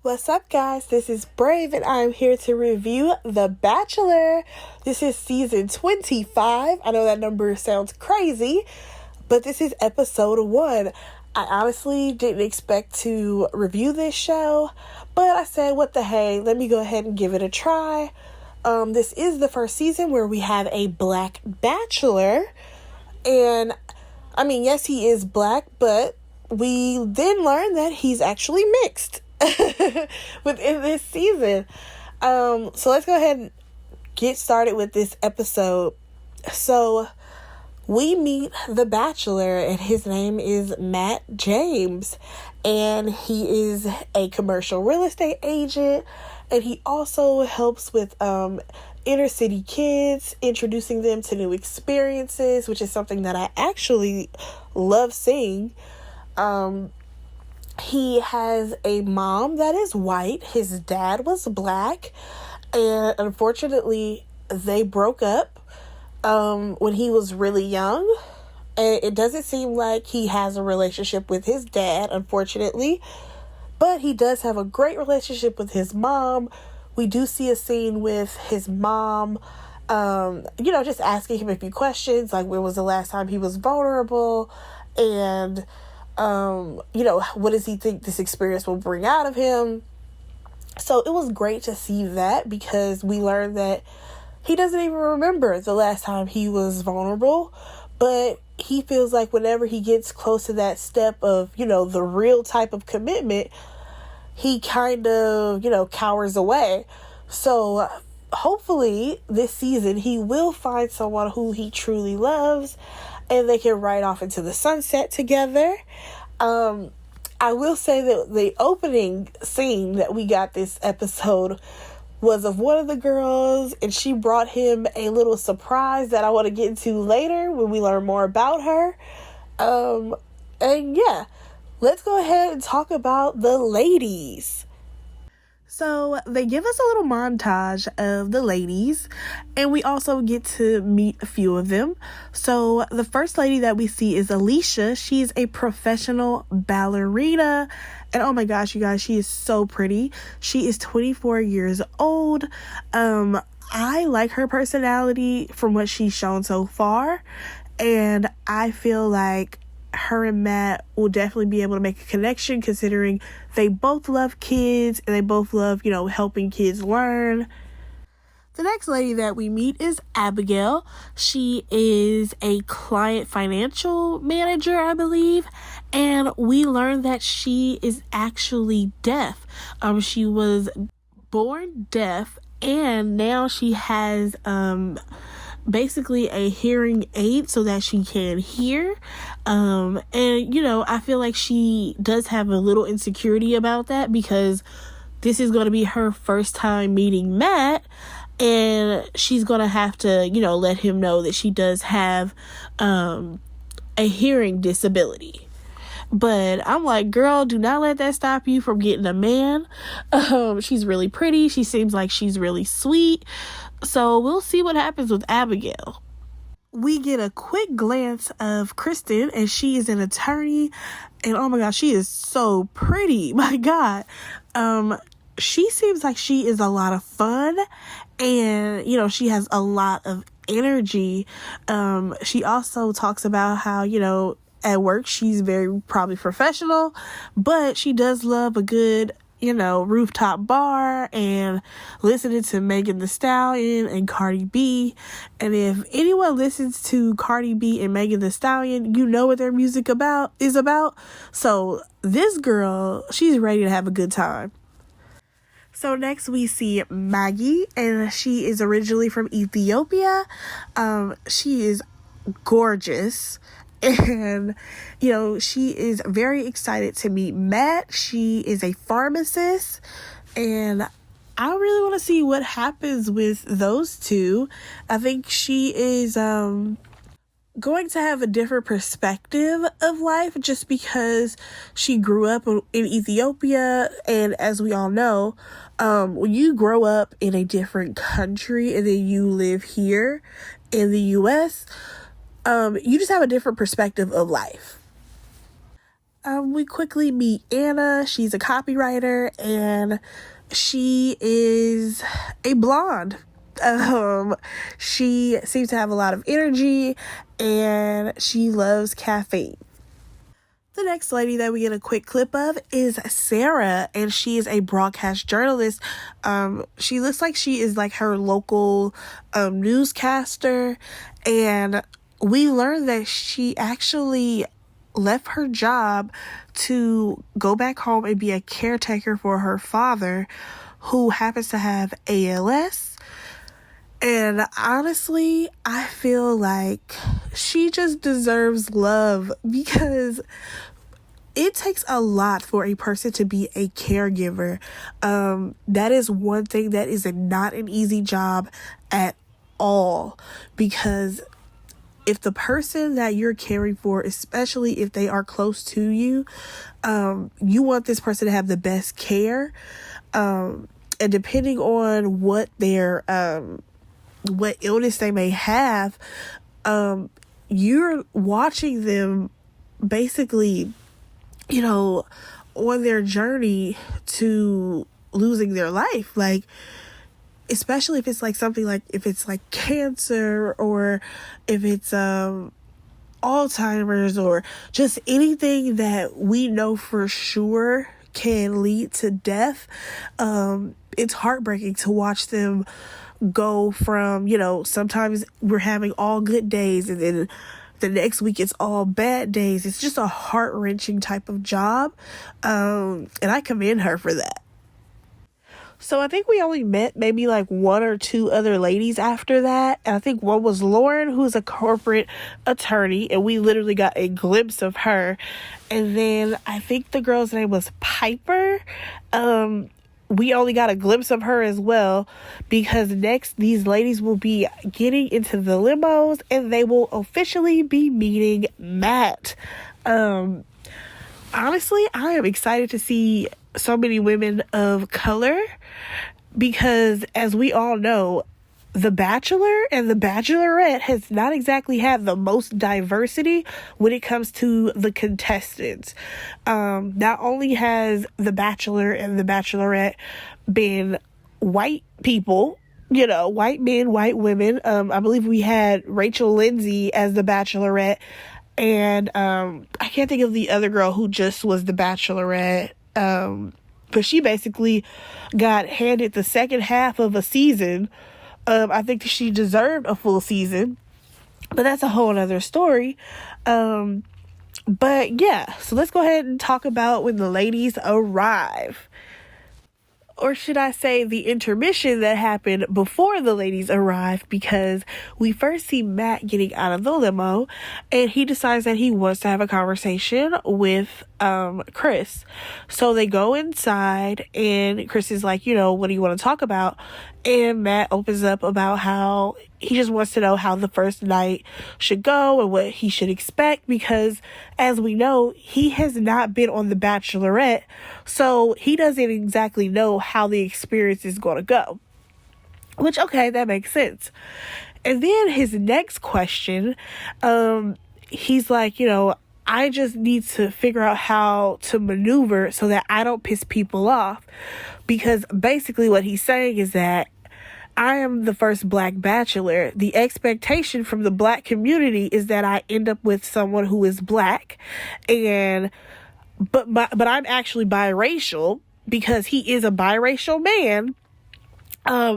What's up, guys? This is Brave, and I'm here to review The Bachelor. This is season 25. I know that number sounds crazy, but this is episode 1. I honestly didn't expect to review this show, but I said, what the hey, let me go ahead and give it a try. This is the first season where we have a black bachelor, and I mean, yes, he is black, but we then learn that he's actually mixed within this season. So let's go ahead and get started with this episode. So we meet the bachelor, and his name is Matt James, and he is a commercial real estate agent, and he also helps with inner city kids, introducing them to new experiences, which is something that I actually love seeing. He has a mom that is white. His dad was black, and unfortunately they broke up when he was really young, and it doesn't seem like he has a relationship with his dad, unfortunately, but he does have a great relationship with his mom. We do see a scene with his mom, just asking him a few questions, like when was the last time he was vulnerable, and what does he think this experience will bring out of him? So it was great to see that, because we learned that he doesn't even remember the last time he was vulnerable, but he feels like whenever he gets close to that step of, the real type of commitment, he kind of, cowers away. So hopefully this season he will find someone who he truly loves, and they can ride off into the sunset together. I will say that the opening scene that we got this episode was of one of the girls, and she brought him a little surprise that I want to get into later when we learn more about her. Let's go ahead and talk about the ladies. So they give us a little montage of the ladies, and we also get to meet a few of them. So the first lady that we see is Alicia. She's a professional ballerina, and oh my gosh, you guys, she is so pretty. She is 24 years old. I like her personality from what she's shown so far, and I feel like her and Matt will definitely be able to make a connection, considering they both love kids and they both love, helping kids learn. The next lady that we meet is Abigail. She is a client financial manager, I believe, and we learned that she is actually deaf. She was born deaf, and now she has basically a hearing aid so that she can hear. I feel like she does have a little insecurity about that, because this is going to be her first time meeting Matt, and she's going to have to, let him know that she does have a hearing disability. But I'm like, girl, do not let that stop you from getting a man. She's really pretty. She seems like she's really sweet. So we'll see what happens with Abigail. We get a quick glance of Kristen, and she is an attorney, and oh my gosh, she is so pretty. My God. She seems like she is a lot of fun, and, she has a lot of energy. She also talks about how, at work, she's very probably professional, but she does love a good, rooftop bar and listening to Megan Thee Stallion and Cardi B. And if anyone listens to Cardi B and Megan Thee Stallion, you know what their music is about. So this girl, she's ready to have a good time. So next we see Maggie, and she is originally from Ethiopia. She is gorgeous. And, she is very excited to meet Matt. She is a pharmacist, and I really want to see what happens with those two. I think she is going to have a different perspective of life, just because she grew up in Ethiopia. And as we all know, when you grow up in a different country and then you live here in the US, you just have a different perspective of life. We quickly meet Anna. She's a copywriter, and she is a blonde. She seems to have a lot of energy, and she loves caffeine. The next lady that we get a quick clip of is Sarah, and she is a broadcast journalist. She looks like she is like her local newscaster, and we learned that she actually left her job to go back home and be a caretaker for her father, who happens to have ALS. And honestly, I feel like she just deserves love, because it takes a lot for a person to be a caregiver. That is one thing that is not an easy job at all, because if the person that you're caring for, especially if they are close to you, you want this person to have the best care. And depending on what their what illness they may have, you're watching them basically, on their journey to losing their life. Like, especially if it's like something like, if it's like cancer, or if it's Alzheimer's, or just anything that we know for sure can lead to death. It's heartbreaking to watch them go from, sometimes we're having all good days, and then the next week it's all bad days. It's just a heart-wrenching type of job. And I commend her for that. So I think we only met maybe like one or two other ladies after that. And I think one was Lauren, who's a corporate attorney, and we literally got a glimpse of her. And then I think the girl's name was Piper. We only got a glimpse of her as well, because next these ladies will be getting into the limos, and they will officially be meeting Matt. Honestly, I am excited to see so many women of color, because as we all know, The Bachelor and The Bachelorette has not exactly had the most diversity when it comes to the contestants. Not only has The Bachelor and The Bachelorette been white people, white men, white women. I believe we had Rachel Lindsay as The Bachelorette, and I can't think of the other girl who just was The Bachelorette. But she basically got handed the second half of a season. I think she deserved a full season, but that's a whole other story. But yeah, so let's go ahead and talk about when the ladies arrive. Or should I say the intermission that happened before the ladies arrived, because we first see Matt getting out of the limo, and he decides that he wants to have a conversation with Chris. So they go inside, and Chris is like, what do you want to talk about? And Matt opens up about how he just wants to know how the first night should go and what he should expect, because as we know, he has not been on The Bachelorette, so he doesn't exactly know how the experience is going to go. Which, okay, that makes sense. And then his next question, he's like, I just need to figure out how to maneuver so that I don't piss people off. Because basically what he's saying is that I am the first black bachelor. The expectation from the black community is that I end up with someone who is black, but I'm actually biracial, because he is a biracial man.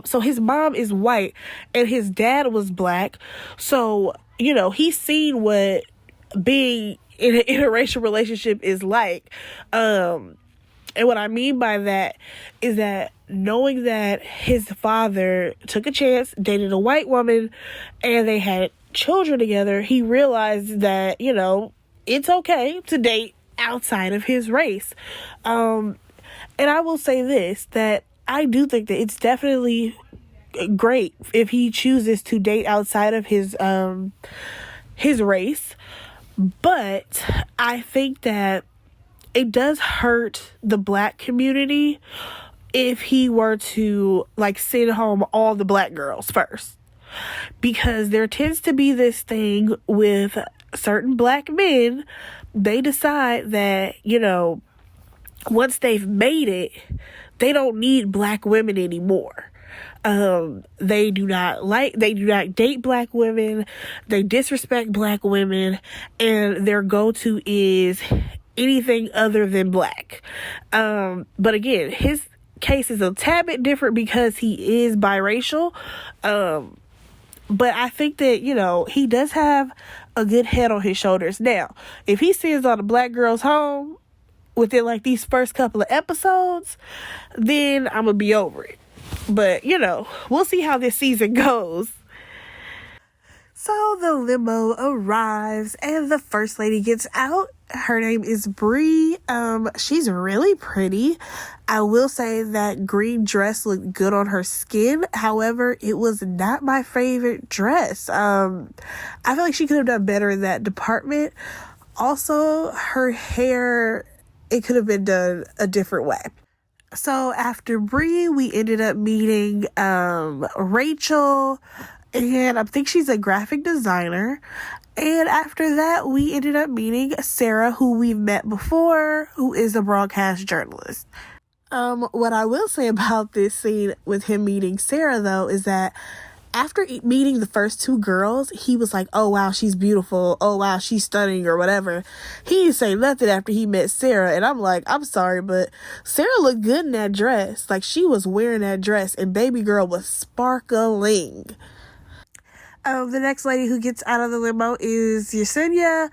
So his mom is white and his dad was black. So, he's seen what being in an interracial relationship is like. And what I mean by that is that knowing that his father took a chance, dated a white woman, and they had children together, he realized that, it's okay to date outside of his race. And I will say this, that I do think that it's definitely great if he chooses to date outside of his race. But I think that it does hurt the black community if he were to send home all the black girls first, because there tends to be this thing with certain black men they decide that, you know, once they've made it, they don't need black women anymore. They do not date black women, they disrespect black women, and their go-to is anything other than black. But again, his case is a tad bit different because he is biracial. But I think that, you know, he does have a good head on his shoulders. Now, if he sends all the black girls home within like these first couple of episodes, then I'm gonna be over it. But, you know, we'll see how this season goes. So the limo arrives and the first lady gets out. Her name is Bree. She's really pretty. I will say that green dress looked good on her skin. However, it was not my favorite dress. I feel like she could have done better in that department. Also, her hair, it could have been done a different way. So after Bree, we ended up meeting Rachel, and I think she's a graphic designer. And after that, we ended up meeting Sarah, who we've met before, who is a broadcast journalist. What I will say about this scene with him meeting Sarah, though, is that after meeting the first two girls, he was like, oh, wow, she's beautiful. Oh, wow, she's stunning or whatever. He didn't say nothing after he met Sarah. And I'm like, I'm sorry, but Sarah looked good in that dress. Like, she was wearing that dress and baby girl was sparkling. The next lady who gets out of the limo is Yesenia.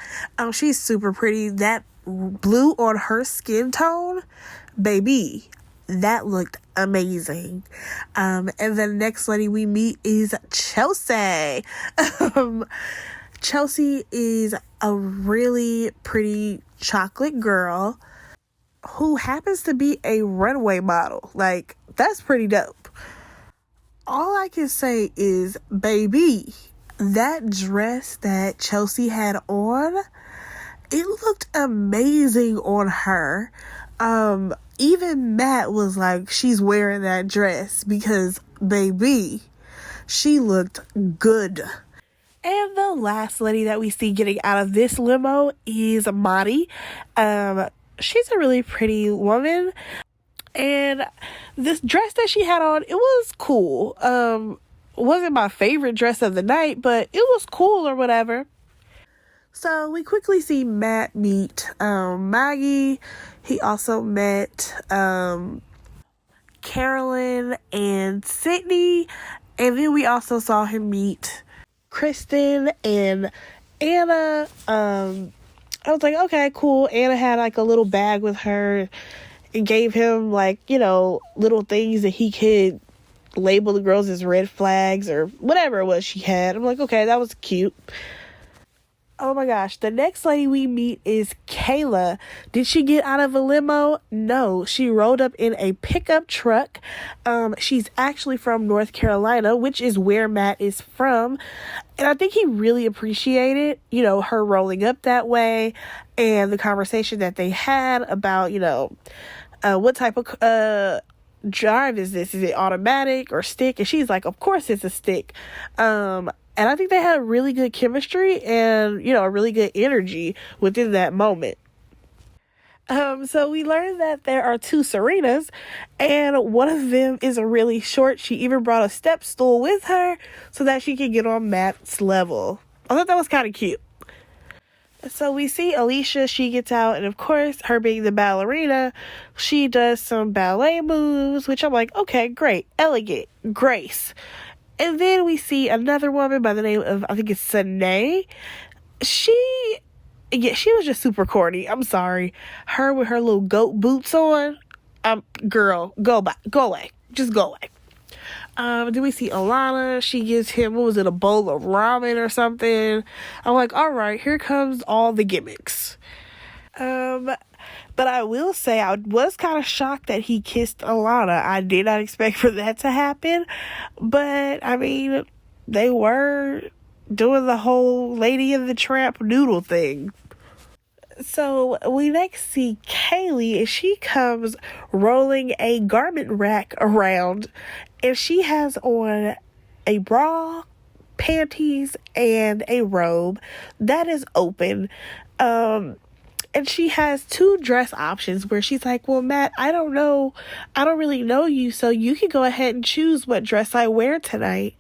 She's super pretty. That blue on her skin tone, baby, that looked amazing. And the next lady we meet is Chelsea. Chelsea is a really pretty chocolate girl who happens to be a runway model. Like, that's pretty dope. All I can say is, baby, that dress that Chelsea had on, it looked amazing on her. Even Matt was like, she's wearing that dress because, baby, she looked good. And the last lady that we see getting out of this limo is Maddie. She's a really pretty woman. And this dress that she had on, it was cool. Wasn't my favorite dress of the night, but it was cool or whatever. So we quickly see Matt meet Maggie. He also met Carolyn and Sydney. And then we also saw him meet Kristen and Anna. I was like, okay, cool. Anna had like a little bag with her and gave him like, you know, little things that he could label the girls as red flags or whatever it was she had. I'm like, okay, that was cute. Oh my gosh, the next lady we meet is Kayla. Did she get out of a limo? No, she rolled up in a pickup truck. She's actually from North Carolina, which is where Matt is from. And I think he really appreciated, you know, her rolling up that way and the conversation that they had about, you know, what type of drive is this? Is it automatic or stick? And she's like, of course it's a stick. And I think they had really good chemistry and, you know, a really good energy within that moment. So we learned that there are two Serenas, and one of them is really short. She even brought a step stool with her so that she could get on Matt's level. I thought that was kind of cute. So we see Alicia, she gets out, and of course, her being the ballerina, she does some ballet moves, which I'm like, okay, great, elegant, grace. And then we see another woman by the name of, I think it's Sanae. She was just super corny. I'm sorry. Her with her little goat boots on. Girl, go away. Just go away. Then we see Alana. She gives him, what was it, a bowl of ramen or something. I'm like, all right, here comes all the gimmicks. But I will say I was kind of shocked that he kissed Alana. I did not expect for that to happen. But, I mean, they were doing the whole Lady and the Tramp noodle thing. So we next see Kaylee, and she comes rolling a garment rack around, and she has on a bra, panties, and a robe that is open. And she has two dress options where she's like, well, Matt, I don't really know you, so you can go ahead and choose what dress I wear tonight.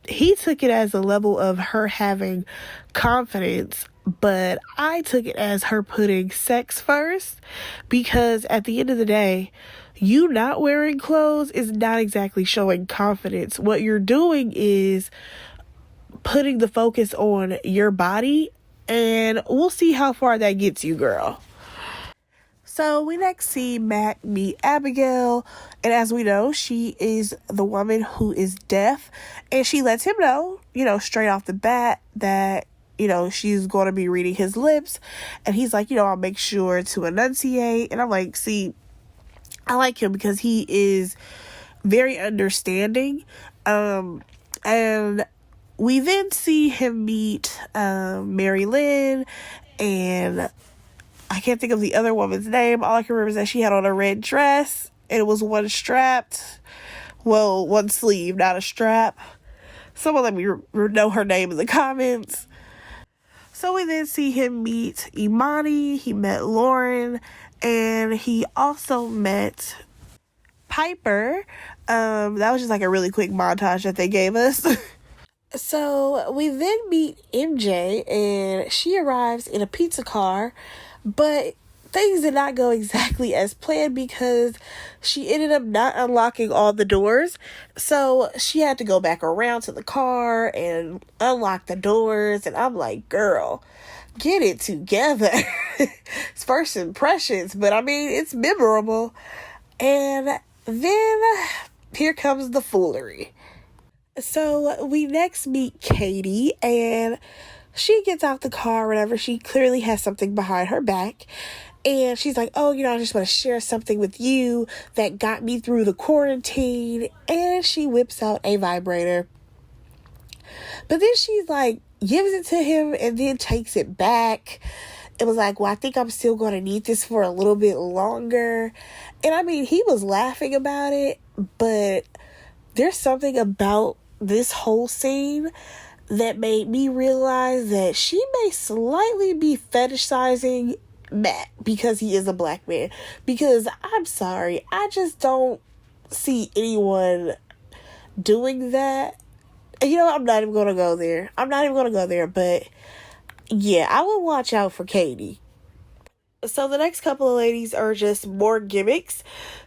He took it as a level of her having confidence, but I took it as her putting sex first, because at the end of the day, you not wearing clothes is not exactly showing confidence. What you're doing is putting the focus on your body, and we'll see how far that gets you, girl. So we next see Matt meet Abigail, and as we know, she is the woman who is deaf, and she lets him know, straight off the bat that, she's going to be reading his lips, and he's like, I'll make sure to enunciate, and I'm like, see, I like him because he is very understanding, and we then see him meet Mary Lynn, and I can't think of the other woman's name. All I can remember is that she had on a red dress, and it was one strapped. Well, one sleeve, not a strap. Someone let me know her name in the comments. So we then see him meet Imani. He met Lauren, and he also met Piper. That was just like a really quick montage that they gave us. So we then meet MJ, and she arrives in a pizza car, but things did not go exactly as planned because she ended up not unlocking all the doors. So she had to go back around to the car and unlock the doors, and I'm like, girl, get it together. It's first impressions, but I mean, it's memorable. And then here comes the foolery. So we next meet Katie, and she gets out the car, whatever. She clearly has something behind her back, and she's like, oh, I just want to share something with you that got me through the quarantine. And she whips out a vibrator, but then she's like, gives it to him and then takes it back. It was like, well, I think I'm still going to need this for a little bit longer. And I mean, he was laughing about it, but there's something about this whole scene that made me realize that she may slightly be fetishizing Matt because he is a black man. Because I'm sorry, I just don't see anyone doing that. And I'm not even going to go there. But yeah, I will watch out for Katie. So the next couple of ladies are just more gimmicks.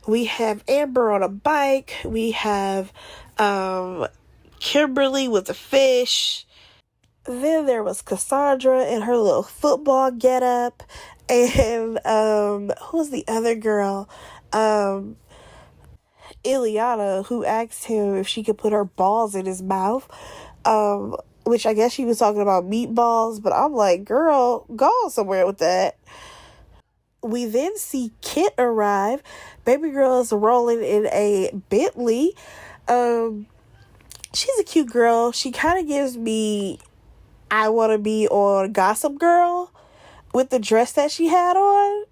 We have Amber on a bike. We have Kimberly with a fish. Then there was Cassandra in her little football getup. And who's the other girl? Ileana, who asked him if she could put her balls in his mouth. Which I guess she was talking about meatballs. But I'm like, girl, go somewhere with that. We then see Kit arrive. Baby girl is rolling in a Bentley. She's a cute girl. She kind of gives me, I want to be on Gossip Girl with the dress that she had on.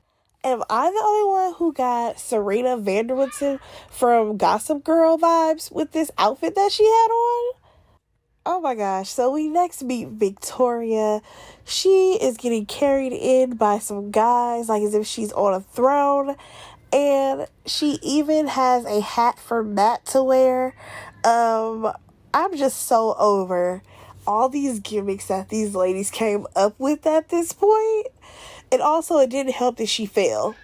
Am I the only one who got Serena Vanderwoodson from Gossip Girl vibes with this outfit that she had on? Oh my gosh. So we next meet Victoria. She is getting carried in by some guys like as if she's on a throne. And she even has a hat for Matt to wear. I'm just so over all these gimmicks that these ladies came up with at this point. And also it didn't help that she fell.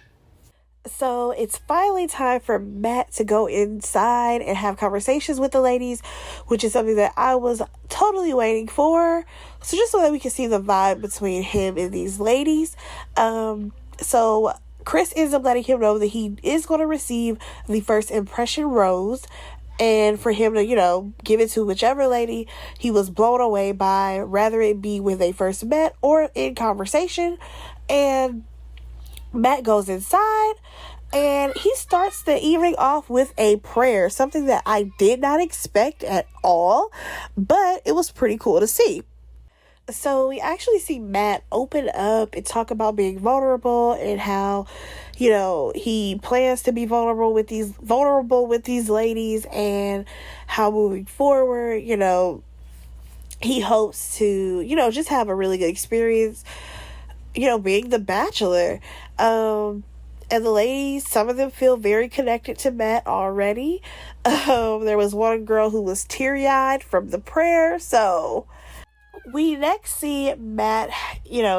So it's finally time for Matt to go inside and have conversations with the ladies, which is something that I was totally waiting for. So just so that we can see the vibe between him and these ladies. So Chris ends up letting him know that he is going to receive the first impression rose. And for him to, give it to whichever lady he was blown away by, rather it be when they first met or in conversation. And Matt goes inside and he starts the evening off with a prayer, something that I did not expect at all, but it was pretty cool to see. So we actually see Matt open up and talk about being vulnerable and how, he plans to be vulnerable with these ladies, and how moving forward, he hopes to, just have a really good experience. being the Bachelor. And the ladies, some of them feel very connected to Matt already. There was one girl who was teary-eyed from the prayer. So we next see Matt,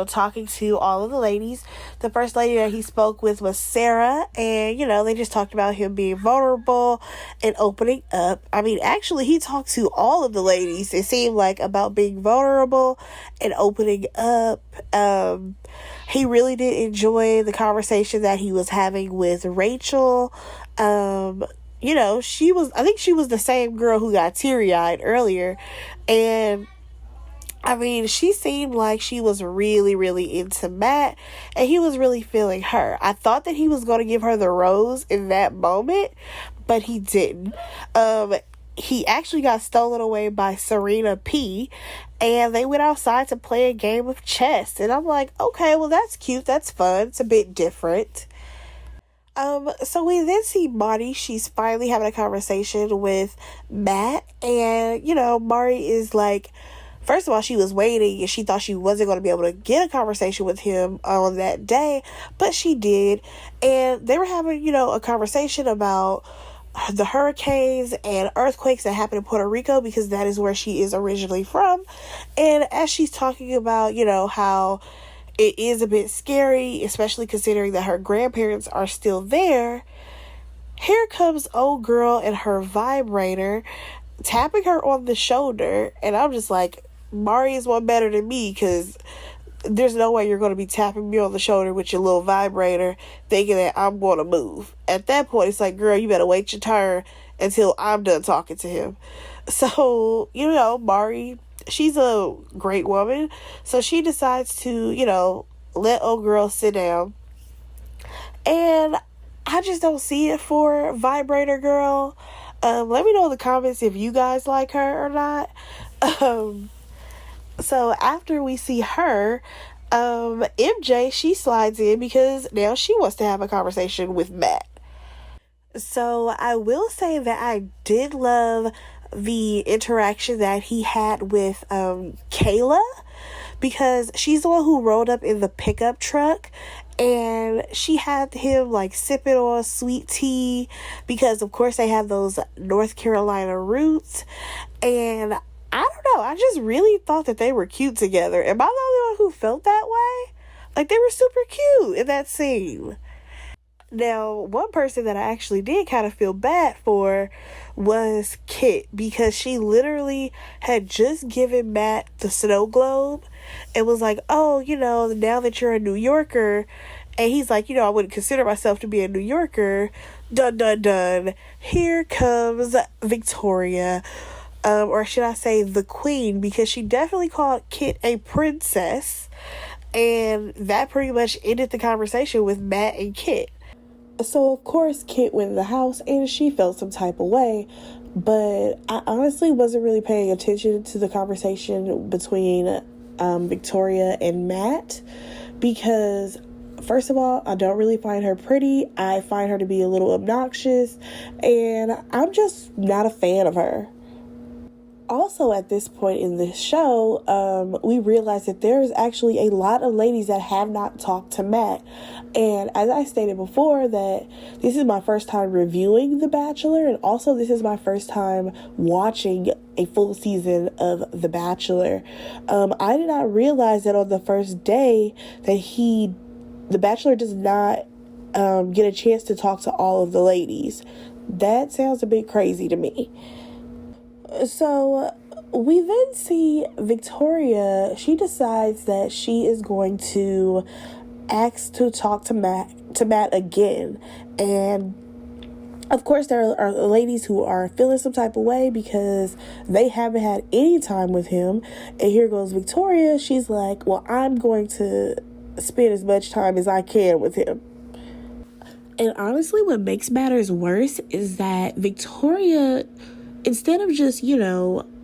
talking to all of the ladies. The first lady that he spoke with was Sarah, and, they just talked about him being vulnerable and opening up. I mean, actually, he talked to all of the ladies, it seemed like, about being vulnerable and opening up. He really did enjoy the conversation that he was having with Rachel. I think she was the same girl who got teary-eyed earlier, and I mean, she seemed like she was really, really into Matt, and he was really feeling her. I thought that he was going to give her the rose in that moment, but he didn't. He actually got stolen away by Serena P, and they went outside to play a game of chess. And I'm like, okay, well, that's cute. That's fun. It's a bit different. So we then see Marty. She's finally having a conversation with Matt, and, Marty is like, first of all, she was waiting and she thought she wasn't going to be able to get a conversation with him on that day, but she did. And they were having, a conversation about the hurricanes and earthquakes that happen in Puerto Rico, because that is where she is originally from. And as she's talking about, how it is a bit scary, especially considering that her grandparents are still there, here comes old girl and her vibrator tapping her on the shoulder. And I'm just like, Mari is one better than me, because there's no way you're going to be tapping me on the shoulder with your little vibrator thinking that I'm going to move. At that point, it's like, girl, you better wait your turn until I'm done talking to him. So, Mari, she's a great woman. So she decides to, let old girl sit down. And I just don't see it for Vibrator Girl. Let me know in the comments if you guys like her or not. So after we see her, MJ, she slides in because now she wants to have a conversation with Matt. So I will say that I did love the interaction that he had with Kayla, because she's the one who rolled up in the pickup truck, and she had him like sipping on sweet tea, because of course they have those North Carolina roots. And I don't know, I just really thought that they were cute together. Am I the only one who felt that way? Like, they were super cute in that scene. Now, one person that I actually did kind of feel bad for was Kit, because she literally had just given Matt the snow globe and was like, oh, now that you're a New Yorker, and he's like, I wouldn't consider myself to be a New Yorker, dun dun dun, here comes Victoria. Or should I say the queen, because she definitely called Kit a princess, and that pretty much ended the conversation with Matt and Kit. So of course Kit went in the house and she felt some type of way, but I honestly wasn't really paying attention to the conversation between Victoria and Matt, because first of all, I don't really find her pretty. I find her to be a little obnoxious, and I'm just not a fan of her. Also, at this point in this show, we realize that there's actually a lot of ladies that have not talked to Matt. And as I stated before, that this is my first time reviewing The Bachelor, and also this is my first time watching a full season of The Bachelor. I did not realize that on the first day that The Bachelor does not get a chance to talk to all of the ladies. That sounds a bit crazy to me. So we then see Victoria. She decides that she is going to ask to talk to Matt again. And of course there are ladies who are feeling some type of way because they haven't had any time with him. And here goes Victoria. She's like, well, I'm going to spend as much time as I can with him. And honestly, what makes matters worse is that Victoria, instead of just,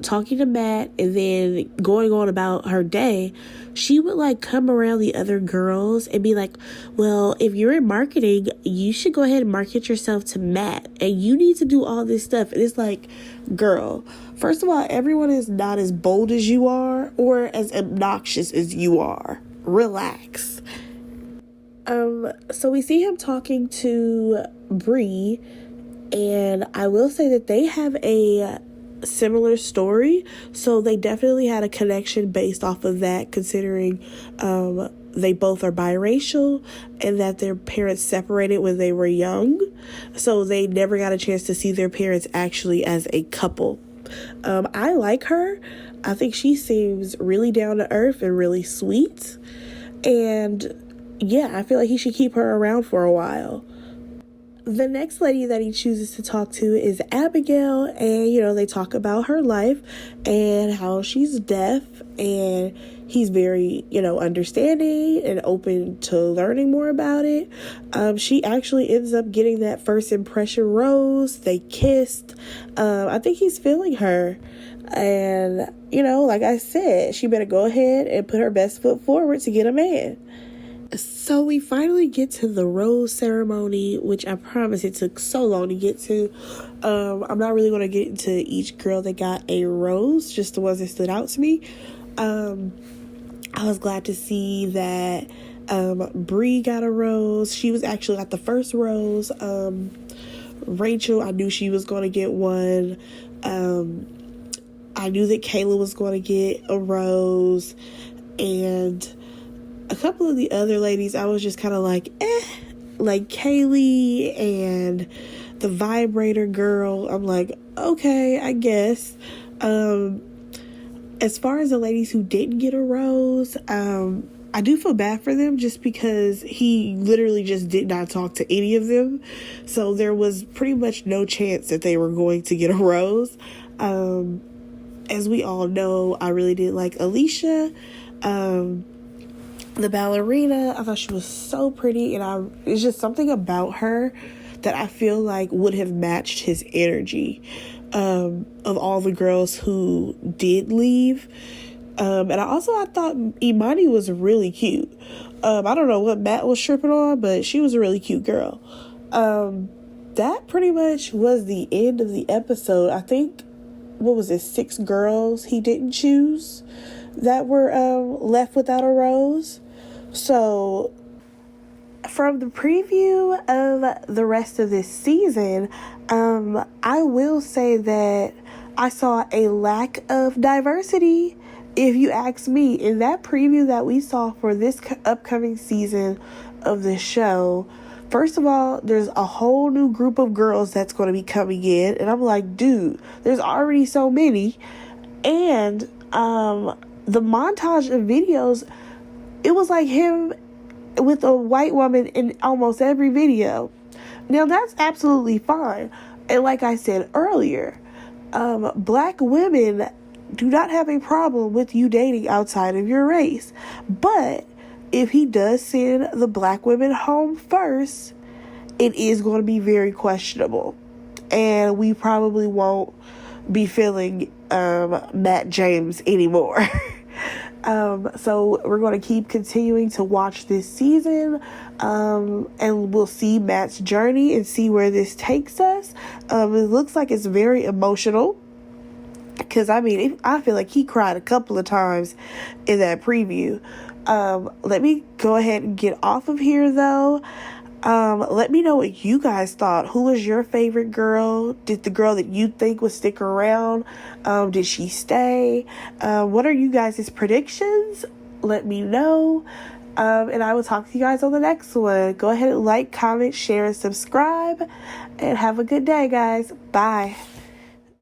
talking to Matt and then going on about her day, she would come around the other girls and be like, well, if you're in marketing, you should go ahead and market yourself to Matt, and you need to do all this stuff. And it's like, girl, first of all, everyone is not as bold as you are or as obnoxious as you are. relax. So we see him talking to Bree, and I will say that they have a similar story, so they definitely had a connection based off of that, considering they both are biracial and that their parents separated when they were young, so they never got a chance to see their parents actually as a couple. I like her. I think she seems really down to earth and really sweet, and yeah, I feel like he should keep her around for a while. The next lady that he chooses to talk to is Abigail, and they talk about her life and how she's deaf, and he's very understanding and open to learning more about it. She actually ends up getting that first impression rose. They kissed. I think he's feeling her, and like I said, she better go ahead and put her best foot forward to get a man. So we finally get to the rose ceremony, which I promise it took so long to get to. I'm not really going to get into each girl that got a rose, just the ones that stood out to me. I was glad to see that Bree got a rose. She was actually got the first rose. Rachel, I knew she was going to get one. I knew that Kayla was going to get a rose, and a couple of the other ladies, I was just kind of like Kaylee and the vibrator girl. I'm like, okay, I guess. As far as the ladies who didn't get a rose, I do feel bad for them, just because he literally just did not talk to any of them. So there was pretty much no chance that they were going to get a rose. As we all know, I really did like Alicia. The ballerina, I thought she was so pretty, and it's just something about her that I feel like would have matched his energy. Of all the girls who did leave, and I thought Imani was really cute. I don't know what Matt was tripping on, but she was a really cute girl. That pretty much was the end of the episode. I think, 6 girls he didn't choose that were left without a rose. So from the preview of the rest of this season, I will say that I saw a lack of diversity, if you ask me. In that preview that we saw for this upcoming season of the show, first of all, there's a whole new group of girls that's going to be coming in, and I'm like, dude, there's already so many. And the montage of videos, it was like him with a white woman in almost every video. Now, that's absolutely fine. And like I said earlier, black women do not have a problem with you dating outside of your race. But if he does send the black women home first, it is going to be very questionable. And we probably won't be feeling Matt James anymore. So we're going to keep continuing to watch this season, and we'll see Matt's journey and see where this takes us. It looks like it's very emotional, because I feel like he cried a couple of times in that preview. Let me go ahead and get off of here though. Let me know what you guys thought. Who was your favorite girl? Did the girl that you think would stick around, did she stay? What are you guys' predictions? Let me know. And I will talk to you guys on the next one. Go ahead and like, comment, share, and subscribe. And have a good day, guys. Bye.